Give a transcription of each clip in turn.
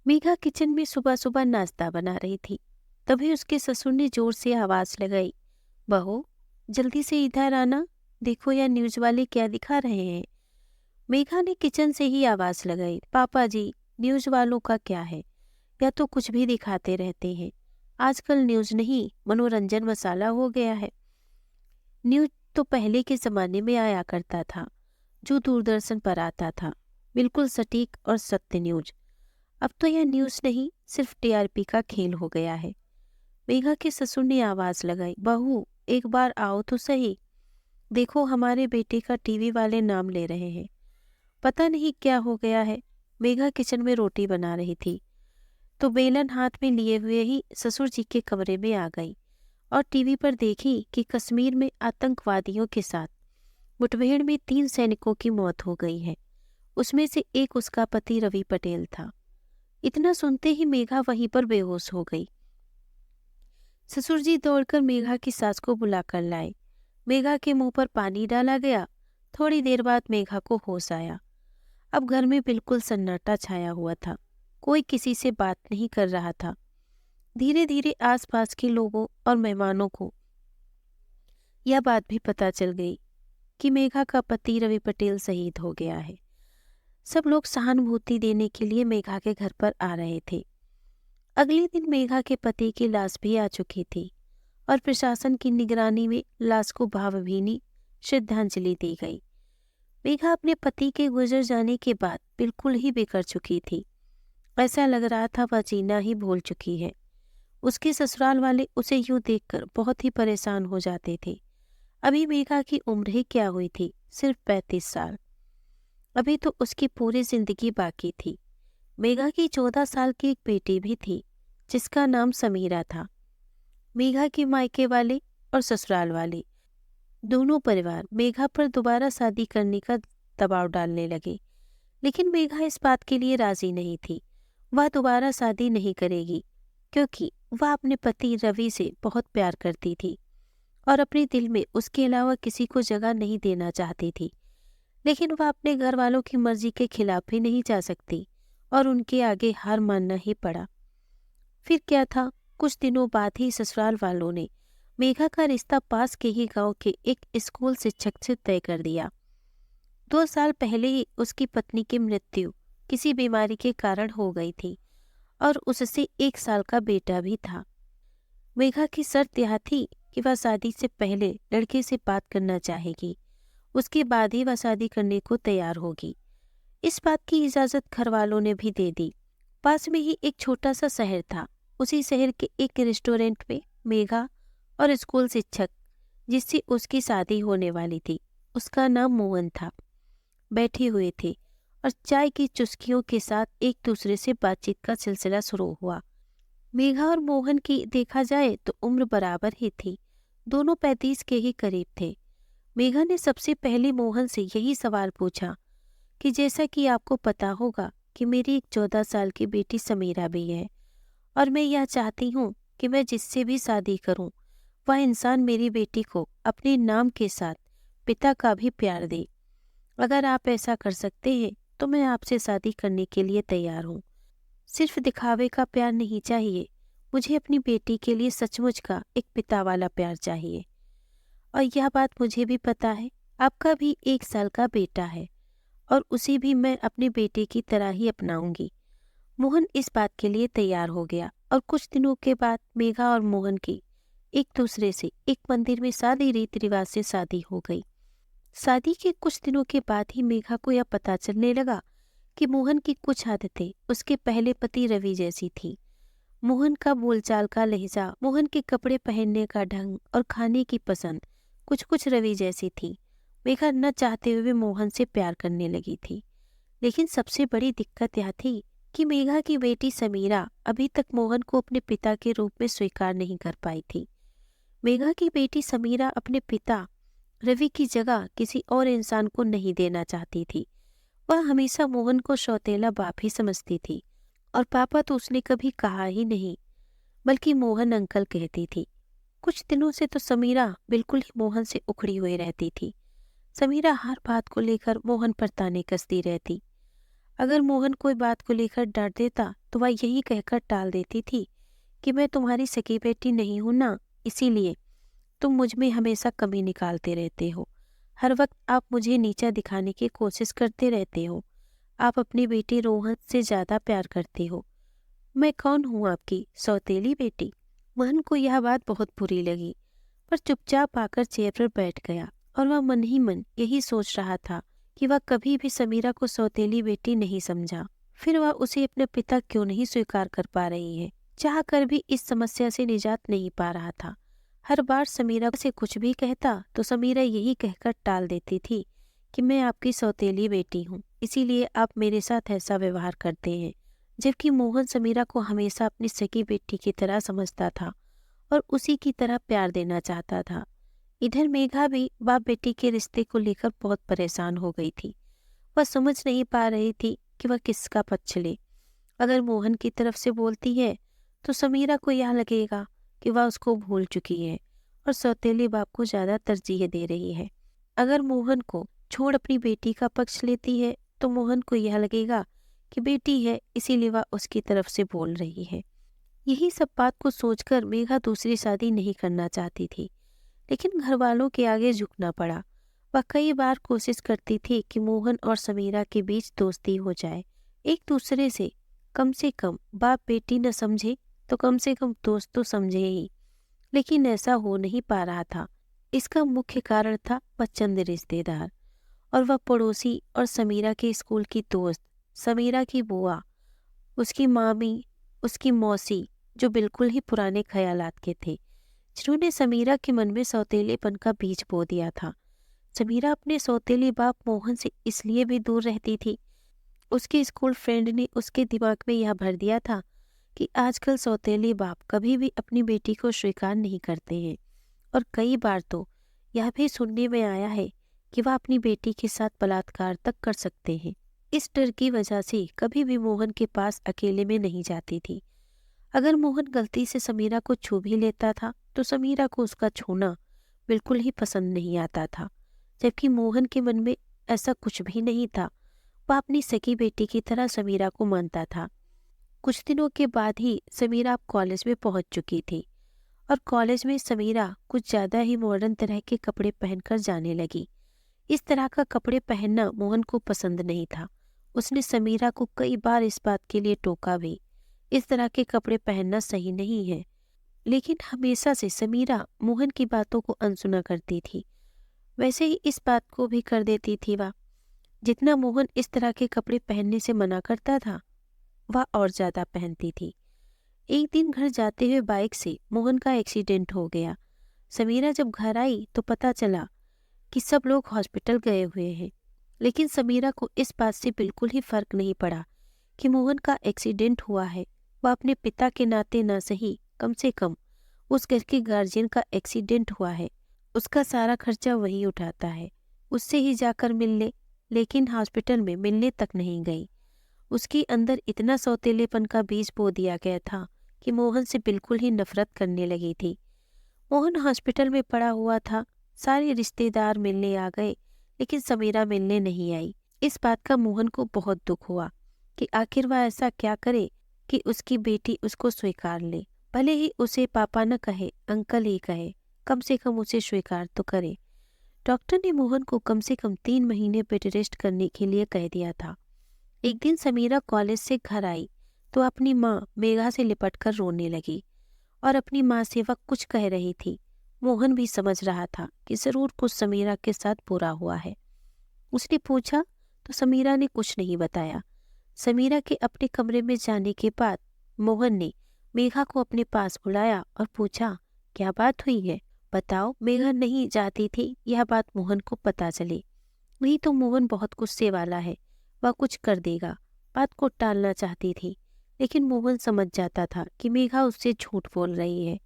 Megha kitchen में सुबह सुबह नाश्ता बना रही थी। तभी उसके ससुर ने जोर से आवाज लगाई, बहू, जल्दी से इधर आना। देखो यह न्यूज वाले क्या दिखा रहे हैं। मेघा ने किचन से ही आवाज लगाई, पापा जी, न्यूज वालों का क्या है, या तो कुछ भी दिखाते रहते हैं। आजकल न्यूज नहीं, मनोरंजन मसाला हो गया है। न्यूज तो पहले के जमाने में आया करता था, जो दूरदर्शन पर आता था, बिल्कुल सटीक और सत्य न्यूज। अब तो यह न्यूज नहीं, सिर्फ टीआरपी का खेल हो गया है। मेघा के ससुर ने आवाज लगाई, बहू, एक बार आओ तो सही। देखो हमारे बेटे का टीवी वाले नाम ले रहे हैं। पता नहीं क्या हो गया है। मेघा किचन में रोटी बना रही थी तो बेलन हाथ में लिए हुए ही ससुर जी के कमरे में आ गई और टीवी पर देखी कि कश्मीर में आतंकवादियों के साथ मुठभेड़ में 3 सैनिकों की मौत हो गई है। उसमें से एक उसका पति रवि पटेल था। इतना सुनते ही मेघा वहीं पर बेहोश हो गई। ससुर जी दौड़कर मेघा की सास को बुलाकर लाए। मेघा के मुंह पर पानी डाला गया। थोड़ी देर बाद मेघा को होश आया। अब घर में बिल्कुल सन्नाटा छाया हुआ था। कोई किसी से बात नहीं कर रहा था। धीरे धीरे आसपास के लोगों और मेहमानों को यह बात भी पता चल गई कि मेघा का पति रवि पटेल शहीद हो गया है। सब लोग सहानुभूति देने के लिए मेघा के घर पर आ रहे थे। अगले दिन मेघा के पति की लाश भी आ चुकी थी और प्रशासन की निगरानी में लाश को भावभीनी श्रद्धांजलि दी गई। मेघा अपने पति के गुजर जाने के बाद बिल्कुल ही बिखर चुकी थी। ऐसा लग रहा था वह जीना ही भूल चुकी है। उसके ससुराल वाले उसे यूं देखकर बहुत ही परेशान हो जाते थे। अभी मेघा की उम्र ही क्या हुई थी, सिर्फ 35 साल। अभी तो उसकी पूरी जिंदगी बाकी थी। मेघा की 14 साल की एक बेटी भी थी जिसका नाम समीरा था। मेघा के मायके वाले और ससुराल वाले दोनों परिवार मेघा पर दोबारा शादी करने का दबाव डालने लगे, लेकिन मेघा इस बात के लिए राजी नहीं थी। वह दोबारा शादी नहीं करेगी क्योंकि वह अपने पति रवि से बहुत प्यार करती थी और अपने दिल में उसके अलावा किसी को जगह नहीं देना चाहती थी। लेकिन वह अपने घर वालों की मर्जी के खिलाफ भी नहीं जा सकती और उनके आगे हार मानना ही पड़ा। फिर क्या था, कुछ दिनों बाद ही ससुराल वालों ने मेघा का रिश्ता पास के ही गांव के एक स्कूल शिक्षक से तय कर दिया। 2 साल पहले ही उसकी पत्नी की मृत्यु किसी बीमारी के कारण हो गई थी और उससे 1 साल का बेटा भी था। मेघा की शर्त यह थी कि वह शादी से पहले लड़के से बात करना चाहेगी, उसके बाद ही वह शादी करने को तैयार होगी। इस बात की इजाजत घर वालों ने भी दे दी। पास में ही एक छोटा सा शहर था। उसी शहर के एक रेस्टोरेंट में मेघा और स्कूल शिक्षक जिससे उसकी शादी होने वाली थी, उसका नाम मोहन था, बैठे हुए थे और चाय की चुस्कियों के साथ एक दूसरे से बातचीत का सिलसिला शुरू हुआ। मेघा और मोहन की देखा जाए तो उम्र बराबर ही थी। दोनों 35 के ही करीब थे। मेघा ने सबसे पहले मोहन से यही सवाल पूछा कि जैसा कि आपको पता होगा कि मेरी एक 14 साल की बेटी समीरा भी है और मैं यह चाहती हूँ कि मैं जिससे भी शादी करूँ वह इंसान मेरी बेटी को अपने नाम के साथ पिता का भी प्यार दे। अगर आप ऐसा कर सकते हैं तो मैं आपसे शादी करने के लिए तैयार हूँ। सिर्फ दिखावे का प्यार नहीं चाहिए, मुझे अपनी बेटी के लिए सचमुच का एक पिता वाला प्यार चाहिए। और यह बात मुझे भी पता है, आपका भी 1 साल का बेटा है और उसे भी मैं अपने बेटे की तरह ही अपनाऊंगी। मोहन इस बात के लिए तैयार हो गया और कुछ दिनों के बाद मेघा और मोहन की एक दूसरे से एक मंदिर में सादी रीति रिवाज से शादी हो गई। शादी के कुछ दिनों के बाद ही मेघा को यह पता चलने लगा कि मोहन की कुछ आदतें उसके पहले पति रवि जैसी थी। मोहन का बोलचाल का लहजा, मोहन के कपड़े पहनने का ढंग और खाने की पसंद कुछ कुछ रवि जैसी थी। मेघा न चाहते हुए मोहन से प्यार करने लगी थी। लेकिन सबसे बड़ी दिक्कत यह थी कि मेघा की बेटी समीरा अभी तक मोहन को अपने पिता के रूप में स्वीकार नहीं कर पाई थी। मेघा की बेटी समीरा अपने पिता रवि की जगह किसी और इंसान को नहीं देना चाहती थी। वह हमेशा मोहन को सौतेला बाप ही समझती थी और पापा तो उसने कभी कहा ही नहीं, बल्कि मोहन अंकल कहती थी। कुछ दिनों से तो समीरा बिल्कुल ही मोहन से उखड़ी हुई रहती थी। समीरा हर बात को लेकर मोहन पर ताने कसती रहती। अगर मोहन कोई बात को लेकर डांट देता तो वह यही कहकर टाल देती थी कि मैं तुम्हारी सगी बेटी नहीं हूं ना, इसीलिए तुम मुझ में हमेशा कमी निकालते रहते हो। हर वक्त आप मुझे नीचा दिखाने की कोशिश करते रहते हो। आप अपनी बेटी रोहन से ज्यादा प्यार करते हो। मैं कौन हूँ आपकी सौतेली बेटी? मोहन को यह बात बहुत बुरी लगी, पर चुपचाप आकर चेयर पर बैठ गया और वह मन ही मन यही सोच रहा था कि वह कभी भी समीरा को सौतेली बेटी नहीं समझा। फिर वह उसे अपने पिता क्यों नहीं स्वीकार कर पा रही है, चाह कर भी इस समस्या से निजात नहीं पा रहा था। हर बार समीरा से कुछ भी कहता तो समीरा यही कहकर टाल देती थी कि मैं आपकी सौतेली बेटी हूँ, इसीलिए आप मेरे साथ ऐसा व्यवहार करते हैं। जबकि मोहन समीरा को हमेशा अपनी सगी बेटी की तरह समझता था और उसी की तरह प्यार देना चाहता था। इधर मेघा भी बाप बेटी के रिश्ते को लेकर बहुत परेशान हो गई थी। वह समझ नहीं पा रही थी कि वह किसका पक्ष ले। अगर मोहन की तरफ से बोलती है तो समीरा को यह लगेगा कि वह उसको भूल चुकी है और सौतेले बाप को ज्यादा तरजीह दे रही है। अगर मोहन को छोड़ अपनी बेटी का पक्ष लेती है तो मोहन को यह लगेगा कि बेटी है इसीलिए वह उसकी तरफ से बोल रही है। यही सब बात को सोचकर मेघा दूसरी शादी नहीं करना चाहती थी, लेकिन घर वालों के आगे झुकना पड़ा। वह कई बार कोशिश करती थी कि मोहन और समीरा के बीच दोस्ती हो जाए, एक दूसरे से कम बाप बेटी न समझे तो कम से कम दोस्त तो समझे ही, लेकिन ऐसा हो नहीं पा रहा था। इसका मुख्य कारण था वह चंद रिश्तेदार और वह पड़ोसी और समीरा के स्कूल की दोस्त, समीरा की बुआ, उसकी मामी, उसकी मौसी, जो बिल्कुल ही पुराने ख्यालात के थे, जिन्होंने समीरा के मन में सौतेलेपन का बीज बो दिया था। समीरा अपने सौतेले बाप मोहन से इसलिए भी दूर रहती थी। उसके स्कूल फ्रेंड ने उसके दिमाग में यह भर दिया था कि आजकल सौतेले बाप कभी भी अपनी बेटी को स्वीकार नहीं करते हैं, और कई बार तो यह भी सुनने में आया है कि वह अपनी बेटी के साथ बलात्कार तक कर सकते हैं। इस डर की वजह से कभी भी मोहन के पास अकेले में नहीं जाती थी। अगर मोहन गलती से समीरा को छू भी लेता था तो समीरा को उसका छूना बिल्कुल ही पसंद नहीं आता था, जबकि मोहन के मन में ऐसा कुछ भी नहीं था। वह अपनी सगी बेटी की तरह समीरा को मानता था। कुछ दिनों के बाद ही समीरा अब कॉलेज में पहुंच चुकी थी और कॉलेज में समीरा कुछ ज्यादा ही मॉडर्न तरह के कपड़े पहनकर जाने लगी। इस तरह का कपड़े पहनना मोहन को पसंद नहीं था। उसने समीरा को कई बार इस बात के लिए टोका भी, इस तरह के कपड़े पहनना सही नहीं है, लेकिन हमेशा से समीरा मोहन की बातों को अनसुना करती थी। वैसे ही इस बात को भी कर देती थी वह। जितना मोहन इस तरह के कपड़े पहनने से मना करता था, वह और ज्यादा पहनती थी। एक दिन घर जाते हुए बाइक से मोहन का एक्सीडेंट हो गया। समीरा जब घर आई तो पता चला कि सब लोग हॉस्पिटल गए हुए हैं, लेकिन समीरा को इस बात से बिल्कुल ही फर्क नहीं पड़ा कि मोहन का एक्सीडेंट हुआ है। वह अपने पिता के नाते न सही, कम से कम उस घर के गार्जियन का एक्सीडेंट हुआ है, उसका सारा खर्चा वही उठाता है, उससे ही जाकर मिल ले, लेकिन हॉस्पिटल में मिलने तक नहीं गई। उसके अंदर इतना सौतेलेपन का बीज बो दिया गया था कि मोहन से बिल्कुल ही नफरत करने लगी थी। मोहन हॉस्पिटल में पड़ा हुआ था। सारे रिश्तेदार मिलने आ गए, लेकिन समीरा मिलने नहीं आई। इस बात का मोहन को बहुत दुख हुआ कि आखिर वह ऐसा क्या करे कि उसकी बेटी उसको स्वीकार ले। भले ही उसे पापा न कहे, अंकल ही कहे, कम से कम उसे स्वीकार तो करे। डॉक्टर ने मोहन को कम से कम 3 महीने बेड रेस्ट करने के लिए कह दिया था। एक दिन समीरा कॉलेज से घर आई तो अपनी माँ मेघा से लिपटकर रोने लगी और अपनी माँ से वह कुछ कह रही थी। मोहन भी समझ रहा था कि जरूर कुछ समीरा के साथ बुरा हुआ है। उसने पूछा तो समीरा ने कुछ नहीं बताया। समीरा के अपने कमरे में जाने के बाद मोहन ने मेघा को अपने पास बुलाया और पूछा, क्या बात हुई है, बताओ। मेघा नहीं चाहती थी यह बात मोहन को पता चले। नहीं तो मोहन बहुत गुस्से वाला है, वह कुछ कर देगा। बात को टालना चाहती थी, लेकिन मोहन समझ जाता था कि मेघा उससे झूठ बोल रही है।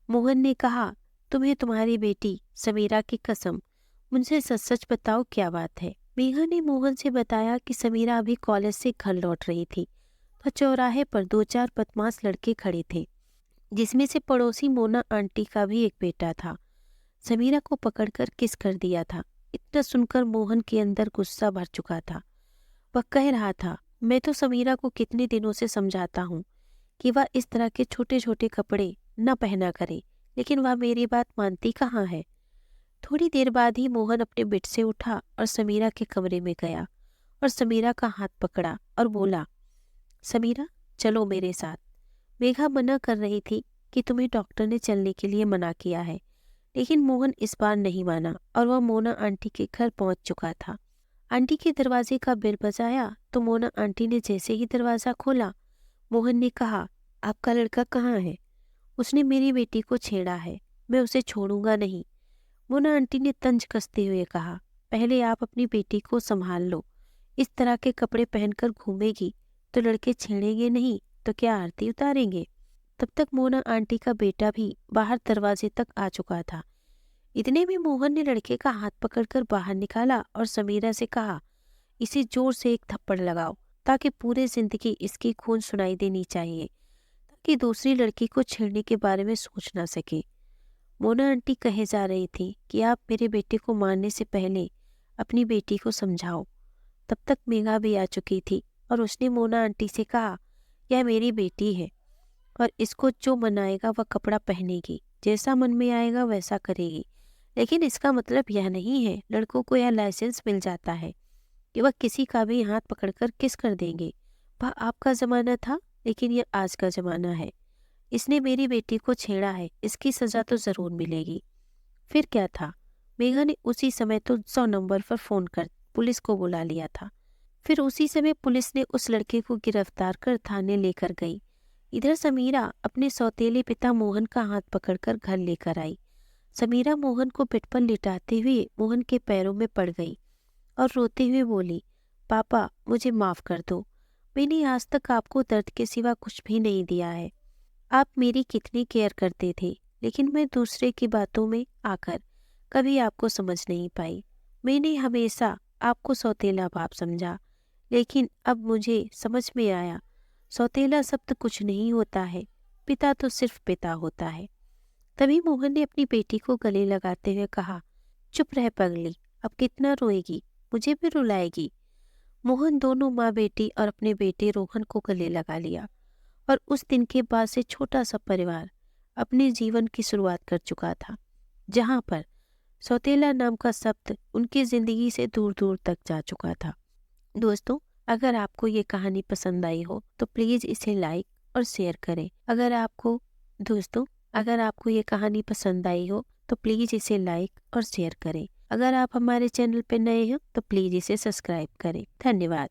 मोहन ने कहा, तुम्हें तुम्हारी बेटी समीरा की कसम, मुझसे सच सच बताओ क्या बात है। मेघा ने मोहन से बताया कि समीरा अभी कॉलेज से घर लौट रही थी तो चौराहे पर 2-4 बदमाश लड़के खड़े थे, जिसमें से पड़ोसी मोना आंटी का भी एक बेटा था। समीरा को पकड़कर किस कर दिया था। इतना सुनकर मोहन के अंदर गुस्सा भर चुका था। वह कह रहा था, मैं तो समीरा को कितने दिनों से समझाता हूँ कि वह इस तरह के छोटे छोटे कपड़े न पहना करे, लेकिन वह मेरी बात मानती कहाँ है। थोड़ी देर बाद ही मोहन अपने बेड से उठा और समीरा के कमरे में गया और समीरा का हाथ पकड़ा और बोला, समीरा चलो मेरे साथ। मेघा मना कर रही थी कि तुम्हें डॉक्टर ने चलने के लिए मना किया है, लेकिन मोहन इस बार नहीं माना और वह मोना आंटी के घर पहुंच चुका था। आंटी के दरवाजे का बेल बजाया तो मोना आंटी ने जैसे ही दरवाजा खोला, मोहन ने कहा, आपका लड़का कहाँ है? उसने मेरी बेटी को छेड़ा है, मैं उसे छोड़ूंगा नहीं। मोना आंटी ने तंज कसते हुए कहा, पहले आप अपनी बेटी को संभाल लो। इस तरह के कपड़े पहनकर घूमेगी तो लड़के छेड़ेंगे नहीं तो क्या आरती उतारेंगे? तब तक मोना आंटी का बेटा भी बाहर दरवाजे तक आ चुका था। इतने में मोहन ने लड़के का हाथ पकड़कर बाहर निकाला और समीरा से कहा, इसे जोर से एक थप्पड़ लगाओ ताकि पूरे जिंदगी इसकी खून सुनाई देनी चाहिए, ताकि दूसरी लड़की को छेड़ने के बारे में सोच ना सके। मोना आंटी कहे जा रही थी कि आप मेरे बेटे को मारने से पहले अपनी बेटी को समझाओ। तब तक मेघा भी आ चुकी थी और उसने मोना आंटी से कहा, यह मेरी बेटी है और इसको जो मनाएगा वह कपड़ा पहनेगी, जैसा मन में आएगा वैसा करेगी। लेकिन इसका मतलब यह नहीं है लड़कों को यह लाइसेंस मिल जाता है कि वह किसी का भी हाथ पकड़कर किस कर देंगे। वह आपका जमाना था, लेकिन यह आज का जमाना है। इसने मेरी बेटी को छेड़ा है, इसकी सजा तो जरूर मिलेगी। फिर क्या था, मेघा ने उसी समय तो 100 नंबर पर फोन कर पुलिस को बुला लिया था। फिर उसी समय पुलिस ने उस लड़के को गिरफ्तार कर थाने लेकर गई। इधर समीरा अपने सौतेले पिता मोहन का हाथ पकड़कर घर लेकर आई। समीरा मोहन को बेड पर लिटाते हुए मोहन के पैरों में पड़ गई और रोते हुए बोली, पापा मुझे माफ कर दो, मैंने आज तक आपको दर्द के सिवा कुछ भी नहीं दिया है। आप मेरी कितनी केयर करते थे, लेकिन मैं दूसरे की बातों में आकर कभी आपको समझ नहीं पाई। मैंने हमेशा आपको सौतेला बाप समझा, लेकिन अब मुझे समझ में आया, सौतेला शब्द कुछ नहीं होता है, पिता तो सिर्फ पिता होता है। तभी मोहन ने अपनी बेटी को गले लगाते हुए कहा, चुप रह पगली, अब कितना रोएगी, मुझे भी रुलाएगी। मोहन दोनों माँ बेटी और अपने बेटे रोहन को गले लगा लिया और उस दिन के बाद से छोटा सा परिवार अपने जीवन की शुरुआत कर चुका था, जहाँ पर सौतेला नाम का शब्द उनकी जिंदगी से दूर दूर तक जा चुका था। दोस्तों, अगर आपको ये कहानी पसंद आई हो तो प्लीज़ इसे लाइक और शेयर करें। अगर आपको ये कहानी पसंद आई हो तो प्लीज़ इसे लाइक और शेयर करें। अगर आप हमारे चैनल पर नए हैं तो प्लीज़ इसे सब्सक्राइब करें। धन्यवाद।